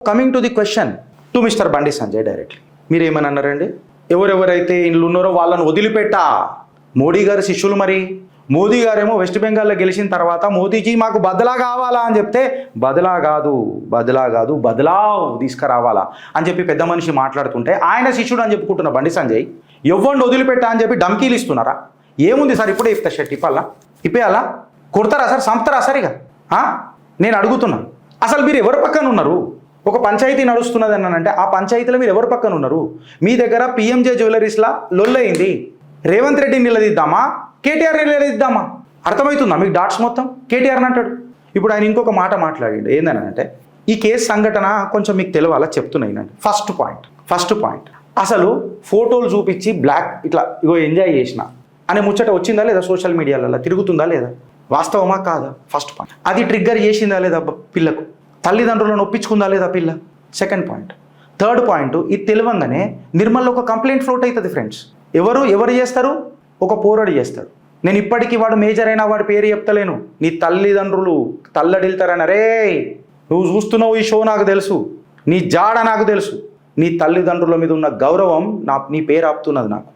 Coming to the question to mister Bandi Sanjay directly మీరు ఏమని అన్నారండి? ఎవరెవరైతే ఇండ్లు ఉన్నారో వాళ్ళని వదిలిపెట్టా మోడీ గారి శిష్యులు. మరి మోదీ గారేమో వెస్ట్ బెంగాల్లో గెలిచిన తర్వాత మోదీజీ మాకు బదలా కావాలా అని చెప్తే బదలా కాదు బదలావ్ తీసుకురావాలా అని చెప్పి పెద్ద మనిషి మాట్లాడుతుంటే ఆయన శిష్యుడు అని చెప్పుకుంటున్న బండి సంజయ్ ఎవ్వండి వదిలిపెట్టా అని చెప్పి డమ్కీలు ఇస్తున్నారా? ఏముంది సార్, ఇప్పుడే ఇస్తా షర్ట్ ఇప్పేయాలా? కొడతారా సార్? సంపుతారా సార్? ఇక నేను అడుగుతున్నాను, అసలు మీరు ఎవరి పక్కన ఉన్నారు? ఒక పంచాయతీ నడుస్తున్నది అన్నానంటే ఆ పంచాయతీలో మీరు ఎవరి పక్కన ఉన్నారు? మీ దగ్గర పిఎంజే జ్యువెలరీస్లా లొల్లయింది. రేవంత్ రెడ్డిని నిలదీద్దామా, కేటీఆర్ని నిలదీద్దామా? అర్థమవుతుందా మీకు? డాట్స్ మొత్తం కేటీఆర్ని అంటాడు. ఇప్పుడు ఆయన ఇంకొక మాట మాట్లాడిండు. ఏందనంటే ఈ కేసు సంఘటన కొంచెం మీకు తెలియాలా చెప్తున్నాయినండి. ఫస్ట్ పాయింట్ అసలు ఫోటోలు చూపించి బ్లాక్ ఇట్లా ఇగో ఎంజాయ్ చేసిన అనే ముచ్చట వచ్చిందా లేదా? సోషల్ మీడియాలలో తిరుగుతుందా లేదా? వాస్తవమా కాదా? First point. అది ట్రిగ్గర్ చేసిందా లేదా పిల్లకు? తల్లిదండ్రులను ఒప్పించుకుందా లేదా పిల్ల? Second point. థర్డ్ పాయింట్, ఇది తెలియంగానే నిర్మల్లో ఒక కంప్లైంట్ ఫ్లోట్ అవుతుంది ఫ్రెండ్స్. ఎవరు చేస్తారు? ఒక పోరాడు చేస్తాడు. నేను ఇప్పటికీ వాడు మేజర్ అయినా వాడి పేరు చెప్తలేను. నీ తల్లిదండ్రులు తల్లడిల్తారని, అరే నువ్వు చూస్తున్నావు ఈ షో నాకు తెలుసు, నీ జాడ నాకు తెలుసు, నీ తల్లిదండ్రుల మీద ఉన్న గౌరవం నీ పేరు ఆపుతున్నది నాకు.